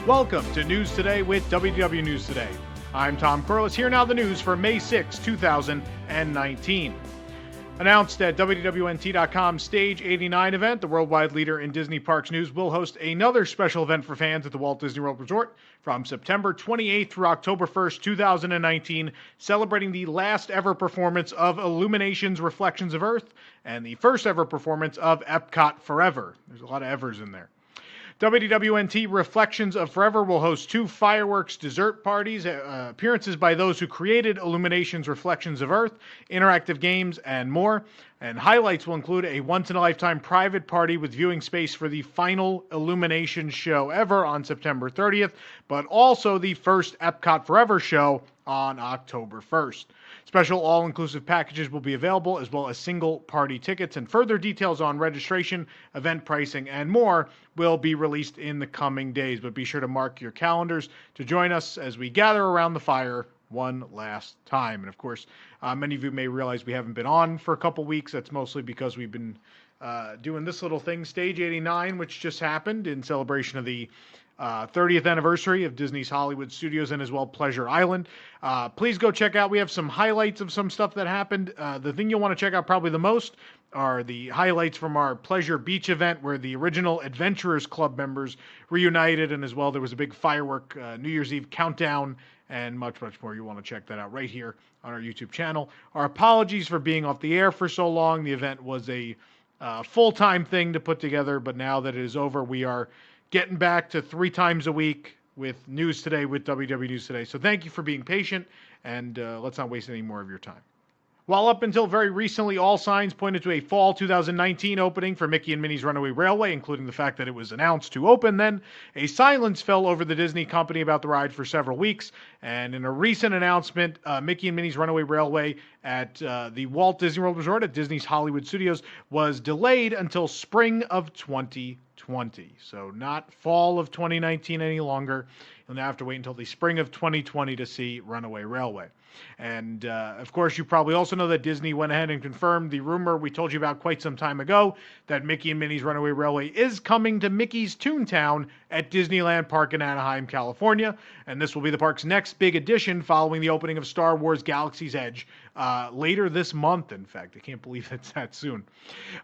Welcome to News Today with WDW News Today. I'm Tom Corliss. Here now the news for May 6, 2019. Announced at WDWNT.com's Stage 89 event, the worldwide leader in Disney Parks news will host another special event for fans at the Walt Disney World Resort from September 28th through October 1st, 2019, celebrating the last ever performance of Illumination's Reflections of Earth and the first ever performance of Epcot Forever. There's a lot of evers in there. WDWNT Reflections of Forever will host 2 fireworks dessert parties, appearances by those who created Illumination's Reflections of Earth, interactive games, and more. And highlights will include a once-in-a-lifetime private party with viewing space for the final Illumination show ever on September 30th, but also the first Epcot Forever show on October 1st. Special all-inclusive packages will be available, as well as single-party tickets, and further details on registration, event pricing, and more will be released in the coming days. But be sure to mark your calendars to join us as we gather around the fire one last time. And of course, many of you may realize we haven't been on for a couple weeks. That's mostly because we've been doing this little thing, Stage 89, which just happened in celebration of the 30th anniversary of Disney's Hollywood Studios and as well Pleasure Island. Please go check out. We have some highlights of some stuff that happened. The thing you'll want to check out probably the most are the highlights from our Pleasure Beach event where the original Adventurers Club members reunited, and as well there was a big firework New Year's Eve countdown and much, much more. You want to check that out right here on our YouTube channel. Our apologies for being off the air for so long. The event was a full-time thing to put together, but now that it is over, we are getting back to 3 times a week with News Today with WW News Today. So thank you for being patient, and let's not waste any more of your time. While up until very recently, all signs pointed to a fall 2019 opening for Mickey and Minnie's Runaway Railway, including the fact that it was announced to open then, a silence fell over the Disney company about the ride for several weeks. And in a recent announcement, Mickey and Minnie's Runaway Railway at the Walt Disney World Resort at Disney's Hollywood Studios was delayed until spring of 2020. So not fall of 2019 any longer. You'll now have to wait until the spring of 2020 to see Runaway Railway. And, of course, you probably also know that Disney went ahead and confirmed the rumor we told you about quite some time ago that Mickey and Minnie's Runaway Railway is coming to Mickey's Toontown at Disneyland Park in Anaheim, California. And this will be the park's next big addition following the opening of Star Wars Galaxy's Edge later this month, in fact. I can't believe it's that soon.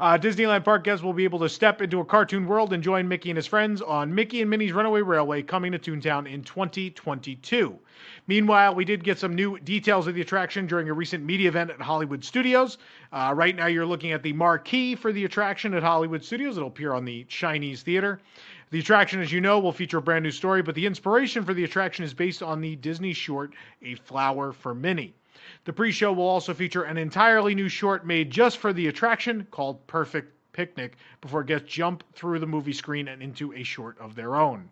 Disneyland Park guests will be able to step into a cartoon world and join Mickey and his friends on Mickey and Minnie's Runaway Railway coming to Toontown in 2022. Meanwhile, we did get some new details of the attraction during a recent media event at Hollywood Studios. Right now, you're looking at the marquee for the attraction at Hollywood Studios. It'll appear on the Chinese Theater. The attraction, as you know, will feature a brand new story, but the inspiration for the attraction is based on the Disney short, A Flower for Minnie. The pre-show will also feature an entirely new short made just for the attraction called Perfect Picnic before guests jump through the movie screen and into a short of their own.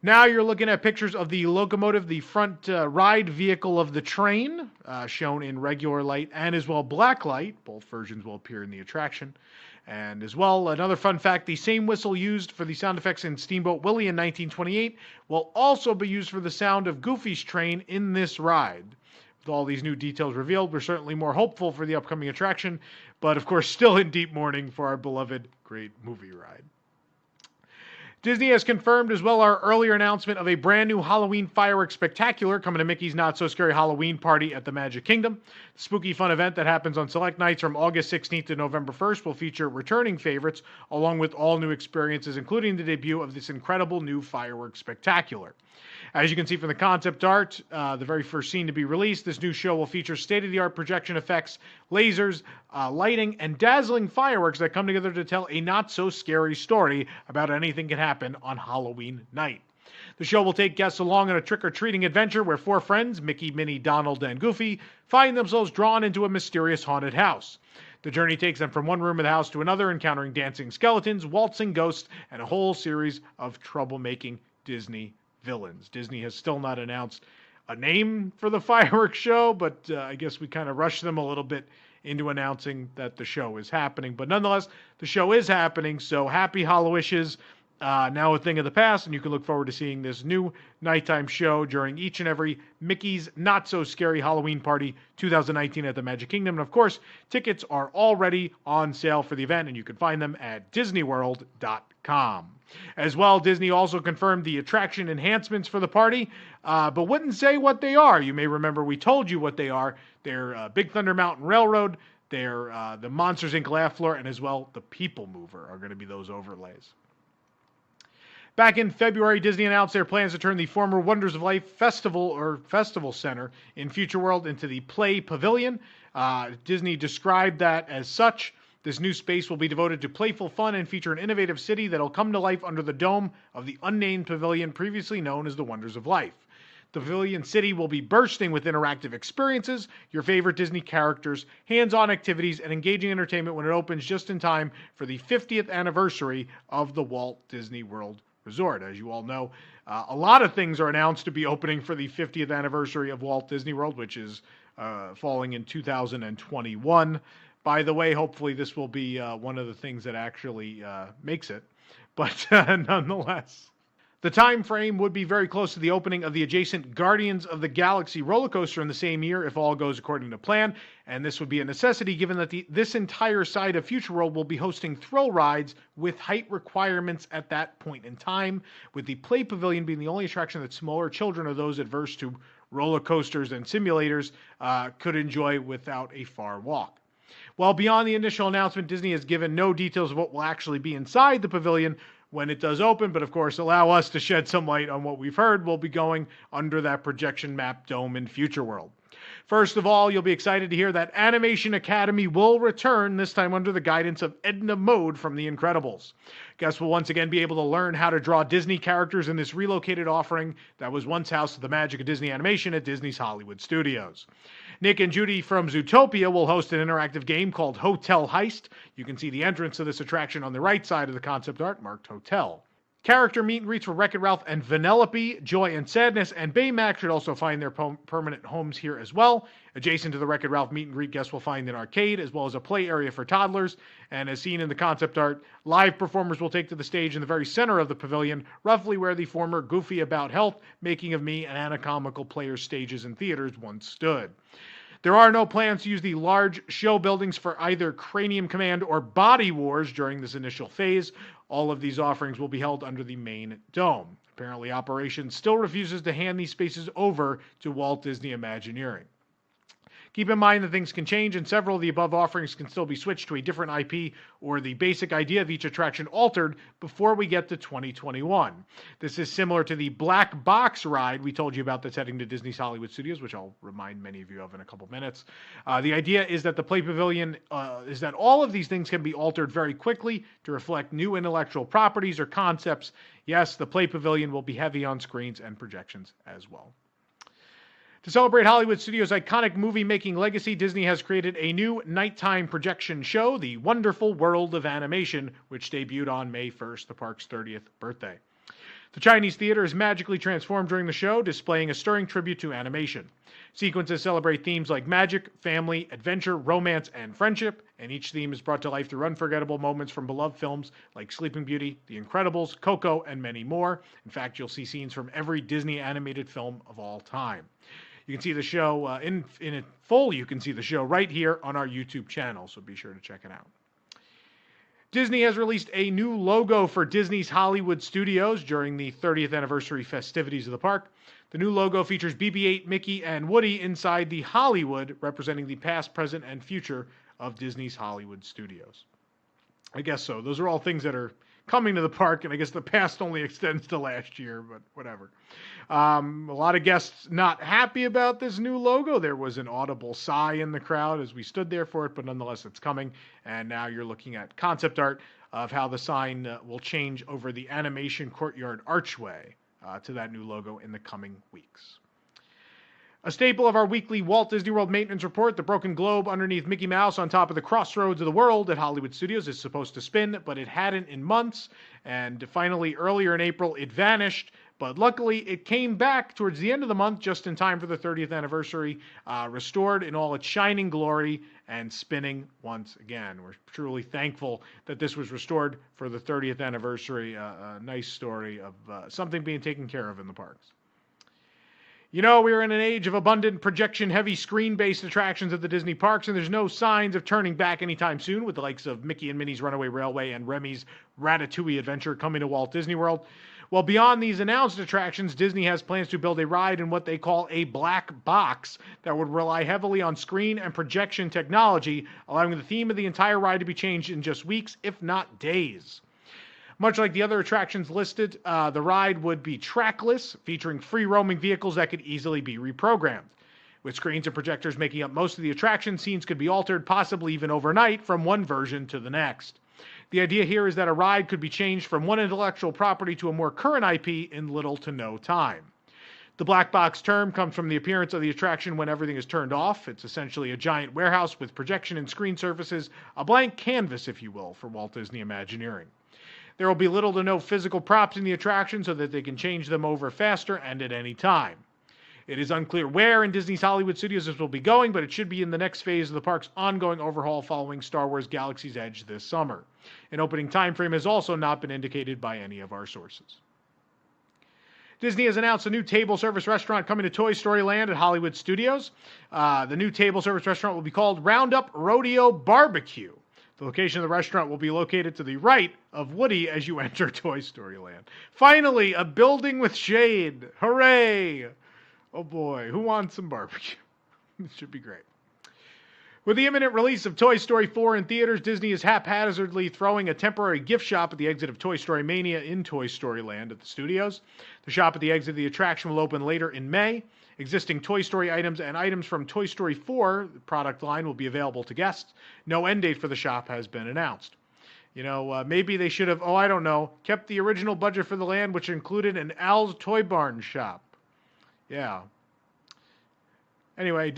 Now you're looking at pictures of the locomotive, the front ride vehicle of the train, shown in regular light and as well black light. Both versions will appear in the attraction. And as well, another fun fact, the same whistle used for the sound effects in Steamboat Willie in 1928 will also be used for the sound of Goofy's train in this ride. With all these new details revealed, we're certainly more hopeful for the upcoming attraction, but of course still in deep mourning for our beloved great movie ride. Disney has confirmed as well our earlier announcement of a brand new Halloween fireworks spectacular coming to Mickey's Not So Scary Halloween Party at the Magic Kingdom. The spooky fun event that happens on select nights from August 16th to November 1st will feature returning favorites along with all new experiences, including the debut of this incredible new fireworks spectacular. As you can see from the concept art, the very first scene to be released, this new show will feature state-of-the-art projection effects, lasers, lighting, and dazzling fireworks that come together to tell a not-so-scary story about anything can happen on Halloween night. The show will take guests along on a trick-or-treating adventure where 4 friends, Mickey, Minnie, Donald, and Goofy, find themselves drawn into a mysterious haunted house. The journey takes them from one room of the house to another, encountering dancing skeletons, waltzing ghosts, and a whole series of troublemaking Disney villains. Disney has still not announced a name for the fireworks show, but I guess we kind of rushed them a little bit into announcing that the show is happening. But nonetheless, the show is happening, so happy Hallowishes now a thing of the past, and you can look forward to seeing this new nighttime show during each and every Mickey's Not So Scary Halloween Party 2019 at the Magic Kingdom. And of course, tickets are already on sale for the event, and you can find them at DisneyWorld.com. As well, Disney also confirmed the attraction enhancements for the party, but wouldn't say what they are. You may remember we told you what they are. They're Big Thunder Mountain Railroad, they're the Monsters, Inc. Laugh Floor, and as well, the People Mover are going to be those overlays. Back in February, Disney announced their plans to turn the former Wonders of Life Festival Center in Future World into the Play Pavilion. Disney described that as such. This new space will be devoted to playful fun and feature an innovative city that will come to life under the dome of the unnamed pavilion previously known as the Wonders of Life. The Pavilion City will be bursting with interactive experiences, your favorite Disney characters, hands-on activities, and engaging entertainment when it opens just in time for the 50th anniversary of the Walt Disney World Resort. As you all know, a lot of things are announced to be opening for the 50th anniversary of Walt Disney World, which is falling in 2021. By the way, hopefully this will be one of the things that actually makes it. But nonetheless, the time frame would be very close to the opening of the adjacent Guardians of the Galaxy roller coaster in the same year if all goes according to plan. And this would be a necessity given that this entire side of Future World will be hosting thrill rides with height requirements at that point in time, with the Play Pavilion being the only attraction that smaller children or those adverse to roller coasters and simulators could enjoy without a far walk. Well, beyond the initial announcement, Disney has given no details of what will actually be inside the pavilion when it does open, but of course, allow us to shed some light on what we've heard will be going under that projection map dome in Future World. First of all, you'll be excited to hear that Animation Academy will return, this time under the guidance of Edna Mode from The Incredibles. Guests will once again be able to learn how to draw Disney characters in this relocated offering that was once housed to the magic of Disney animation at Disney's Hollywood Studios. Nick and Judy from Zootopia will host an interactive game called Hotel Heist. You can see the entrance to this attraction on the right side of the concept art marked Hotel. Character meet and greets for Wreck-It Ralph and Vanellope, Joy and Sadness, and Baymax should also find their permanent homes here as well. Adjacent to the Wreck-It Ralph meet and greet, guests will find an arcade as well as a play area for toddlers. And as seen in the concept art, live performers will take to the stage in the very center of the pavilion, roughly where the former Goofy About Health, Making of Me, and Anatomical Players stages and theaters once stood. There are no plans to use the large show buildings for either Cranium Command or Body Wars during this initial phase. All of these offerings will be held under the main dome. Apparently, Operations still refuses to hand these spaces over to Walt Disney Imagineering. Keep in mind that things can change, and several of the above offerings can still be switched to a different IP or the basic idea of each attraction altered before we get to 2021. This is similar to the Black Box ride we told you about that's heading to Disney's Hollywood Studios, which I'll remind many of you of in a couple minutes. The idea is that the Play Pavilion is that all of these things can be altered very quickly to reflect new intellectual properties or concepts. Yes, the Play Pavilion will be heavy on screens and projections as well. To celebrate Hollywood Studios' iconic movie-making legacy, Disney has created a new nighttime projection show, The Wonderful World of Animation, which debuted on May 1st, the park's 30th birthday. The Chinese theater is magically transformed during the show, displaying a stirring tribute to animation. Sequences celebrate themes like magic, family, adventure, romance, and friendship, and each theme is brought to life through unforgettable moments from beloved films like Sleeping Beauty, The Incredibles, Coco, and many more. In fact, you'll see scenes from every Disney animated film of all time. You can see the show in full. You can see the show right here on our YouTube channel, so be sure to check it out. Disney has released a new logo for Disney's Hollywood Studios during the 30th anniversary festivities of the park. The new logo features BB-8, Mickey, and Woody inside the Hollywood, representing the past, present, and future of Disney's Hollywood Studios. I guess so. Those are all things that are coming to the park, and I guess the past only extends to last year, but whatever. A lot of guests not happy about this new logo. There was an audible sigh in the crowd as we stood there for it, but nonetheless it's coming, and now you're looking at concept art of how the sign will change over the animation courtyard archway to that new logo in the coming weeks. A staple of our weekly Walt Disney World maintenance report, the broken globe underneath Mickey Mouse on top of the Crossroads of the world at Hollywood Studios is supposed to spin, but it hadn't in months. And finally, earlier in April, it vanished. But luckily, it came back towards the end of the month, just in time for the 30th anniversary, restored in all its shining glory and spinning once again. We're truly thankful that this was restored for the 30th anniversary. A nice story of something being taken care of in the parks. You know, we're in an age of abundant projection-heavy screen-based attractions at the Disney parks, and there's no signs of turning back anytime soon, with the likes of Mickey and Minnie's Runaway Railway and Remy's Ratatouille Adventure coming to Walt Disney World. Well, beyond these announced attractions, Disney has plans to build a ride in what they call a black box that would rely heavily on screen and projection technology, allowing the theme of the entire ride to be changed in just weeks, if not days. Much like the other attractions listed, the ride would be trackless, featuring free-roaming vehicles that could easily be reprogrammed. With screens and projectors making up most of the attraction, scenes could be altered, possibly even overnight, from one version to the next. The idea here is that a ride could be changed from one intellectual property to a more current IP in little to no time. The black box term comes from the appearance of the attraction when everything is turned off. It's essentially a giant warehouse with projection and screen surfaces, a blank canvas, if you will, for Walt Disney Imagineering. There will be little to no physical props in the attraction so that they can change them over faster and at any time. It is unclear where in Disney's Hollywood Studios this will be going, but it should be in the next phase of the park's ongoing overhaul following Star Wars Galaxy's Edge this summer. An opening time frame has also not been indicated by any of our sources. Disney has announced a new table service restaurant coming to Toy Story Land at Hollywood Studios. The new table service restaurant will be called Roundup Rodeo Barbecue. The location of the restaurant will be located to the right of Woody as you enter Toy Story Land. Finally, a building with shade. Hooray! Oh boy, who wants some barbecue? It should be great. With the imminent release of Toy Story 4 in theaters, Disney is haphazardly throwing a temporary gift shop at the exit of Toy Story Mania in Toy Story Land at the studios. The shop at the exit of the attraction will open later in May. Existing Toy Story items and items from Toy Story 4 product line will be available to guests. No end date for the shop has been announced. You know, maybe they should have, kept the original budget for the land, which included an Al's Toy Barn shop. Yeah. Anyway,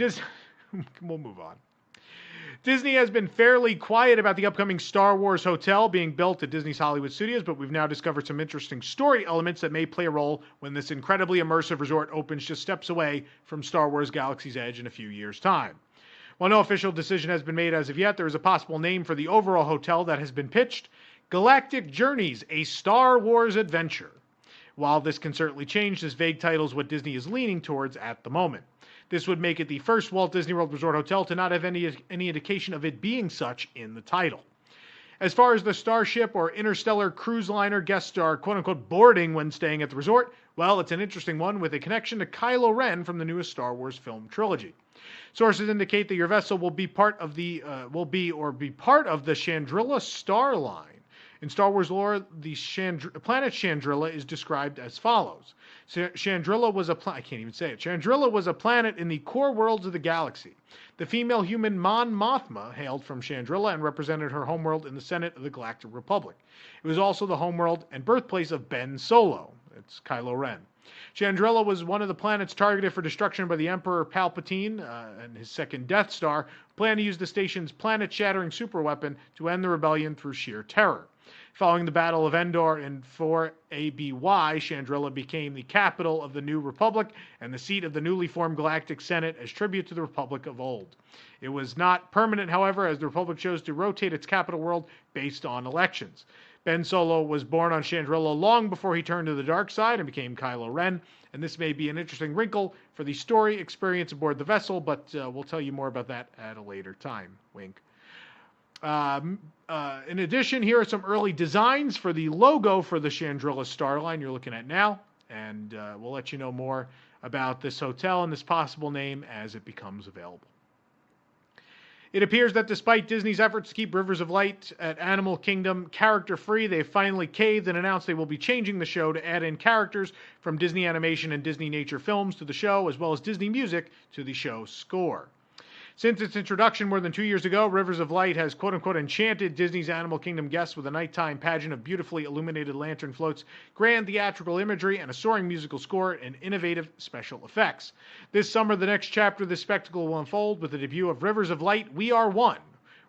we'll move on. Disney has been fairly quiet about the upcoming Star Wars hotel being built at Disney's Hollywood Studios, but we've now discovered some interesting story elements that may play a role when this incredibly immersive resort opens just steps away from Star Wars Galaxy's Edge in a few years' time. While no official decision has been made as of yet, there is a possible name for the overall hotel that has been pitched: Galactic Journeys, a Star Wars adventure. While this can certainly change, this vague title is what Disney is leaning towards at the moment. This would make it the first Walt Disney World Resort hotel to not have any indication of it being such in the title. As far as the Starship or Interstellar Cruise Liner guests are quote-unquote boarding when staying at the resort, well, it's an interesting one with a connection to Kylo Ren from the newest Star Wars film trilogy. Sources indicate that your vessel will be part of the Chandrila Star Line. In Star Wars lore, the planet Chandrila is described as follows. Chandrila was a planet in the core worlds of the galaxy. The female human Mon Mothma hailed from Chandrila and represented her homeworld in the Senate of the Galactic Republic. It was also the homeworld and birthplace of Ben Solo. It's Kylo Ren. Chandrila was one of the planets targeted for destruction by the Emperor Palpatine and his second Death Star, who planned to use the station's planet-shattering superweapon to end the rebellion through sheer terror. Following the Battle of Endor in 4 ABY, Chandrila became the capital of the New Republic and the seat of the newly formed Galactic Senate as tribute to the Republic of old. It was not permanent, however, as the Republic chose to rotate its capital world based on elections. Ben Solo was born on Chandrila long before he turned to the dark side and became Kylo Ren, and this may be an interesting wrinkle for the story experience aboard the vessel, but we'll tell you more about that at a later time. Wink. In addition, here are some early designs for the logo for the Chandrila Starline you're looking at now, and we'll let you know more about this hotel and this possible name as it becomes available. It appears that despite Disney's efforts to keep Rivers of Light at Animal Kingdom character-free, they've finally caved and announced they will be changing the show to add in characters from Disney Animation and Disney Nature Films to the show, as well as Disney music to the show's score. Since its introduction more than 2 years ago, Rivers of Light has quote-unquote enchanted Disney's Animal Kingdom guests with a nighttime pageant of beautifully illuminated lantern floats, grand theatrical imagery, and a soaring musical score and innovative special effects. This summer, the next chapter of this spectacle will unfold with the debut of Rivers of Light, We Are One,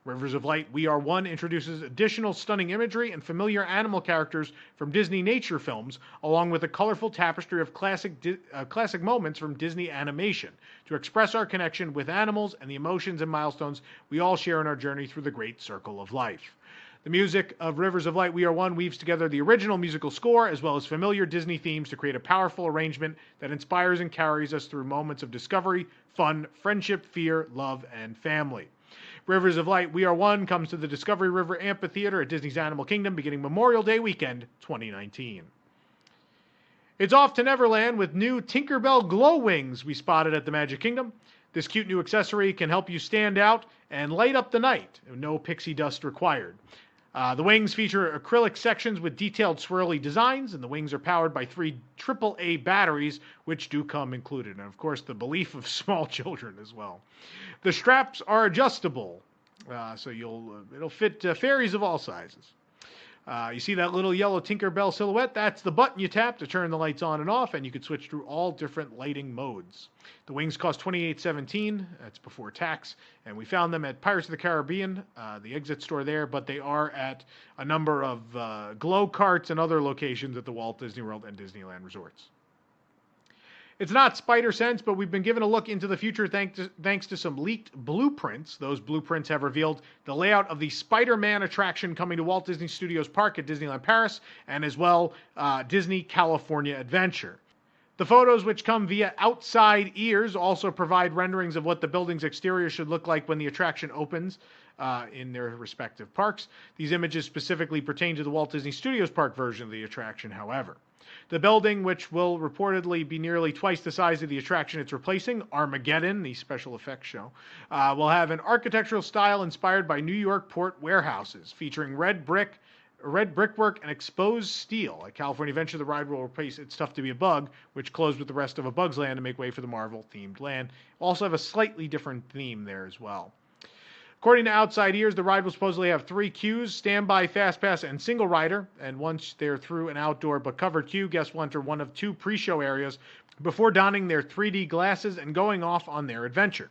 Rivers of Light We Are One introduces additional stunning imagery and familiar animal characters from Disney nature films, along with a colorful tapestry of classic moments from Disney animation, to express our connection with animals and the emotions and milestones we all share in our journey through the great circle of life. The music of Rivers of Light We Are One weaves together the original musical score as well as familiar Disney themes to create a powerful arrangement that inspires and carries us through moments of discovery, fun, friendship, fear, love, and family. Rivers of Light We Are One comes to the Discovery River Amphitheater at Disney's Animal Kingdom beginning Memorial Day weekend 2019. It's off to Neverland with new Tinkerbell glow wings we spotted at the Magic Kingdom. This cute new accessory can help you stand out and light up the night. No pixie dust required. The wings feature acrylic sections with detailed swirly designs, and the wings are powered by 3 AAA batteries, which do come included. And, of course, the belief of small children as well. The straps are adjustable, so it'll fit fairies of all sizes. You see that little yellow Tinkerbell silhouette? That's the button you tap to turn the lights on and off, and you can switch through all different lighting modes. The wings cost $28.17. That's before tax, and we found them at Pirates of the Caribbean, the exit store there, but they are at a number of glow carts and other locations at the Walt Disney World and Disneyland resorts. It's not Spider Sense, but we've been given a look into the future thanks to some leaked blueprints. Those blueprints have revealed the layout of the Spider-Man attraction coming to Walt Disney Studios Park at Disneyland Paris, and as well Disney California Adventure. The photos, which come via Outside Ears, also provide renderings of what the building's exterior should look like when the attraction opens in their respective parks. These images specifically pertain to the Walt Disney Studios Park version of the attraction, however. The building, which will reportedly be nearly twice the size of the attraction it's replacing, Armageddon, the special effects show, will have an architectural style inspired by New York port warehouses, featuring red brickwork and exposed steel. At California Adventure, the ride will replace It's Tough to Be a Bug, which closed with the rest of A Bug's Land to make way for the Marvel-themed land. Also have a slightly different theme there as well. According to Outside Ears, the ride will supposedly have 3 queues, standby, fast pass, and single rider. And once they're through an outdoor but covered queue, guests will enter one of 2 pre-show areas before donning their 3D glasses and going off on their adventure.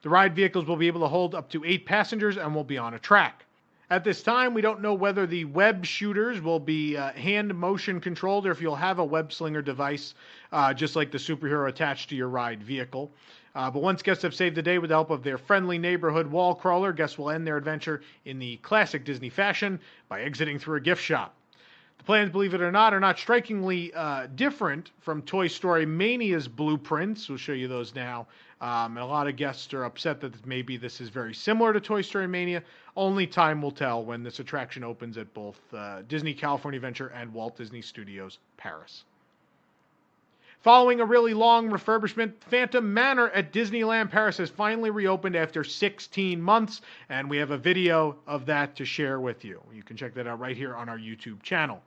The ride vehicles will be able to hold up to 8 passengers and will be on a track. At this time, we don't know whether the web shooters will be hand motion controlled or if you'll have a web slinger device, just like the superhero attached to your ride vehicle. But once guests have saved the day with the help of their friendly neighborhood wall crawler, guests will end their adventure in the classic Disney fashion by exiting through a gift shop. The plans, believe it or not, are not strikingly different from Toy Story Mania's blueprints. We'll show you those now. And a lot of guests are upset that maybe this is very similar to Toy Story Mania. Only time will tell when this attraction opens at both Disney California Adventure and Walt Disney Studios Paris. Following a really long refurbishment, Phantom Manor at Disneyland Paris has finally reopened after 16 months, and we have a video of that to share with you. You can check that out right here on our YouTube channel.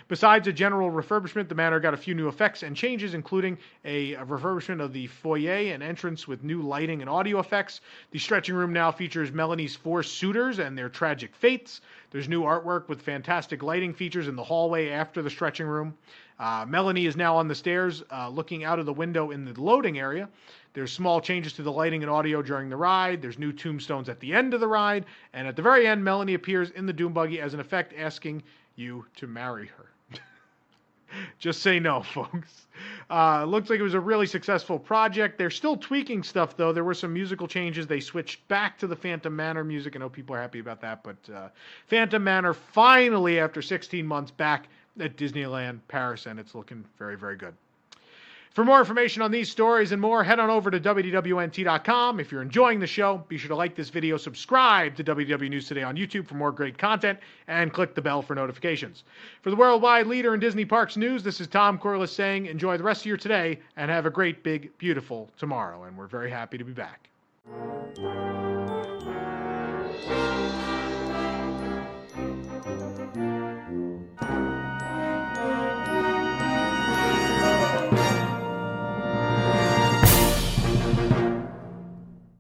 Besides a general refurbishment, the Manor got a few new effects and changes, including a refurbishment of the foyer and entrance with new lighting and audio effects. The stretching room now features Melanie's 4 suitors and their tragic fates. There's new artwork with fantastic lighting features in the hallway after the stretching room. Melanie is now on the stairs looking out of the window in the loading area. There's small changes to the lighting and audio during the ride. There's new tombstones at the end of the ride. And at the very end, Melanie appears in the Doom Buggy as an effect asking you to marry her. Just say no, folks. Looks like it was a really successful project. They're still tweaking stuff, though. There were some musical changes. They switched back to the Phantom Manor music. I know people are happy about that. But Phantom Manor finally, after 16 months, back at Disneyland Paris, and it's looking very, very good. For more information on these stories and more, head on over to WDWNT.com. If you're enjoying the show, be sure to like this video, subscribe to WDW News Today on YouTube for more great content, and click the bell for notifications. For the worldwide leader in Disney Parks news, this is Tom Corliss saying enjoy the rest of your today and have a great, big, beautiful tomorrow. And we're very happy to be back.